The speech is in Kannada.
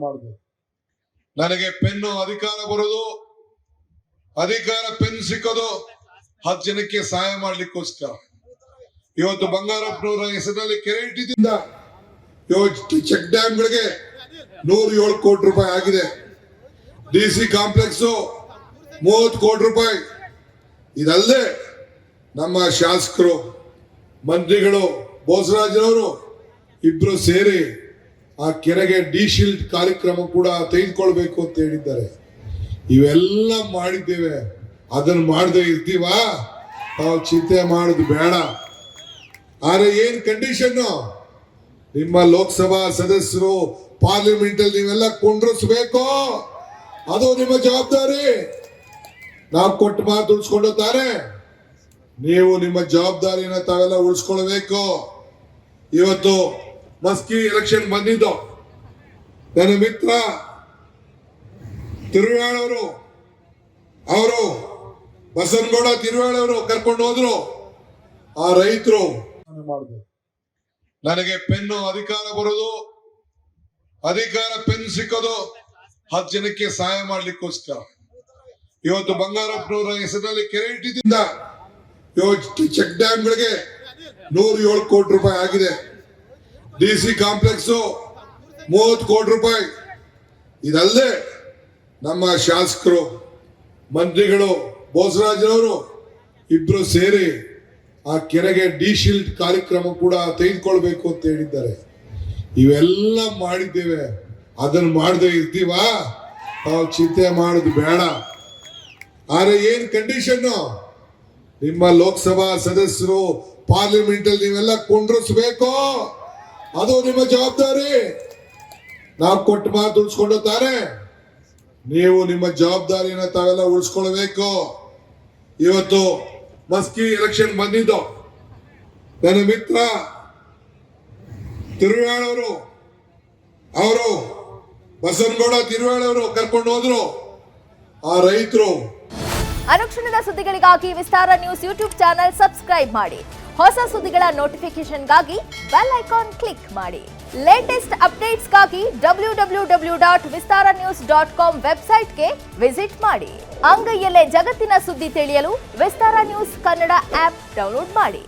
ಮಾಡಿದೆ. ನನಗೆ ಪೆನ್ನು ಅಧಿಕಾರ ಬರೋದು, ಅಧಿಕಾರ ಪೆನ್ ಸಿಕ್ಕೋದು 10 ಜನಕ್ಕೆ ಸಹಾಯ ಮಾಡ್ಲಿಕ್ಕೋಸ್ಕರ. ಇವತ್ತು ಬಂಗಾರಪ್ಪನವರ ಹೆಸರಿನಲ್ಲಿ ಕೆರೆ ಇಟ್ಟಿದ್ದಿಂದ ಚೆಕ್ ಡ್ಯಾಮ್ಗಳಿಗೆ 107 ಕೋಟಿ ರೂಪಾಯಿ ಆಗಿದೆ. DC ಕಾಂಪ್ಲೆಕ್ಸ್ 30 ಕೋಟಿ ರೂಪಾಯಿ. ಇದಲ್ಲದೆ ನಮ್ಮ ಶಾಸಕರು, ಮಂತ್ರಿಗಳು, ಬೋಸರಾಜರವರು ಇಬ್ರು ಸೇರಿ ಆ ಕೆರೆಗೆ ಡಿಶಿಲ್ಡ್ ಕಾರ್ಯಕ್ರಮ ಕೂಡ ತೆಗೆದುಕೊಳ್ಬೇಕು ಅಂತ ಹೇಳಿದ್ದಾರೆ. ಇವೆಲ್ಲ ಮಾಡಿದ್ದೇವೆ. ಅದನ್ನು ಮಾಡದೆ ಇರ್ತೀವಾ? ನಾವು ಚಿಂತೆ ಮಾಡೋದು ಬೇಡ. ಆದ್ರೆ ಏನ್ ಕಂಡೀಷನ್? ನಿಮ್ಮ ಲೋಕಸಭಾ ಸದಸ್ಯರು ಪಾರ್ಲಿಮೆಂಟ್ ಅಲ್ಲಿ ನೀವೆಲ್ಲ ಕೊಂಡಿಸ್ಬೇಕು. ಅದು ನಿಮ್ಮ ಜವಾಬ್ದಾರಿ. ನಾವು ಕೊಟ್ಟು ಮಾತು ಉಳಿಸ್ಕೊಂಡೋಗ್ತಾರೆ. ನೀವು ನಿಮ್ಮ ಜವಾಬ್ದಾರಿನ ತಾವೆಲ್ಲ ಉಳಿಸ್ಕೊಳ್ಬೇಕು. ಇವತ್ತು ಮಸ್ಕಿ ಎಲೆಕ್ಷನ್ ಬಂದಿದ್ದು ನನ್ನ ಮಿತ್ರ ತಿರುವಾಳವರು, ಅವರು ಬಸನಗೌಡ ತಿರುವಾಳವರು ಕರ್ಕೊಂಡು ಹೋದ್ರು. ಆ ರೈತರು ಮಾಡಿದೆ. ನನಗೆ ಪೆನ್ನು ಅಧಿಕಾರ ಬರೋದು, ಅಧಿಕಾರ ಪೆನ್ ಸಿಕ್ಕೋದು 10 ಜನಕ್ಕೆ ಸಹಾಯ ಮಾಡ್ಲಿಕ್ಕೋಸ್ಕರ. ಇವತ್ತು ಬಂಗಾರಪ್ಪನವರ ಹೆಸರಿನಲ್ಲಿ ಕೆರೆ ಇಟ್ಟಿದ್ದಿಂದ ಚೆಕ್ ಡ್ಯಾಮ್ಗಳಿಗೆ 107 ಕೋಟಿ ರೂಪಾಯಿ ಆಗಿದೆ. DC ಕಾಂಪ್ಲೆಕ್ಸ್ 30 ಕೋಟಿ ರೂಪಾಯಿ. ಇದಲ್ಲದೆ ನಮ್ಮ ಶಾಸಕರು, ಮಂತ್ರಿಗಳು, ಬೋಸರಾಜರವರು ಇಬ್ರು ಸೇರಿ ಆ ಕೆರೆಗೆ ಡಿಶಿಲ್ಡ್ ಕಾರ್ಯಕ್ರಮ ಕೂಡ ತೆಗೆದುಕೊಳ್ಬೇಕು ಅಂತ ಹೇಳಿದ್ದಾರೆ. ಇವೆಲ್ಲ ಮಾಡಿದ್ದೇವೆ. ಅದನ್ನು ಮಾಡದೆ ಇರ್ತೀವಾ? ನಾವು ಚಿಂತೆ ಮಾಡೋದು ಬೇಡ. ಆದ್ರೆ ಏನ್ ಕಂಡೀಷನ್? ನಿಮ್ಮ ಲೋಕಸಭಾ ಸದಸ್ಯರು ಪಾರ್ಲಿಮೆಂಟ್ ಅಲ್ಲಿ ನೀವೆಲ್ಲ ಕೊಂಡಿಸ್ಬೇಕು. ಅದು ನಿಮ್ಮ ಜವಾಬ್ದಾರಿ. ನಾವು ಕೊಟ್ಟು ಮಾತು ಉಳಿಸ್ಕೊಂಡೋಗ್ತಾರೆ. ನೀವು ನಿಮ್ಮ ಜವಾಬ್ದಾರಿನ ತಾವೆಲ್ಲ ಉಳಿಸ್ಕೊಳ್ಬೇಕು. ಇವತ್ತು ಮಸ್ಕಿ ಎಲೆಕ್ಷನ್ ಬಂದಿದ್ದು ನನ್ನ ಮಿತ್ರ ತಿರುವಾಳವರು, ಅವರು ಬಸನಗೌಡ ತಿರುವಾಳವರು ಕರ್ಕೊಂಡು ಹೋದ್ರು. ಆ ರೈತರು. ಅನುಕ್ಷಣದ ಸುದ್ದಿಗಳಿಗಾಗಿ ವಿಸ್ತಾರ ನ್ಯೂಸ್ ಯೂಟ್ಯೂಬ್ ಚಾನೆಲ್ ಸಬ್ಸ್ಕ್ರೈಬ್ ಮಾಡಿ. ಹೊಸ ಸುದ್ದಿಗಳ ನೋಟಿಫಿಕೇಶನ್ಗಾಗಿ ಬೆಲ್ ಐಕಾನ್ ಕ್ಲಿಕ್ ಮಾಡಿ. ಲೇಟೆಸ್ಟ್ ಅಪ್ಡೇಟ್ಸ್ಗಾಗಿ www.vistaranews.com ವೆಬ್ಸೈಟ್ಗೆ ವಿಸಿಟ್ ಮಾಡಿ. ಅಂಗೈಯಲ್ಲೇ ಜಗತ್ತಿನ ಸುದ್ದಿ ತಿಳಿಯಲು ವಿಸ್ತಾರ ನ್ಯೂಸ್ ಕನ್ನಡ ಆಪ್ ಡೌನ್ಲೋಡ್ ಮಾಡಿ.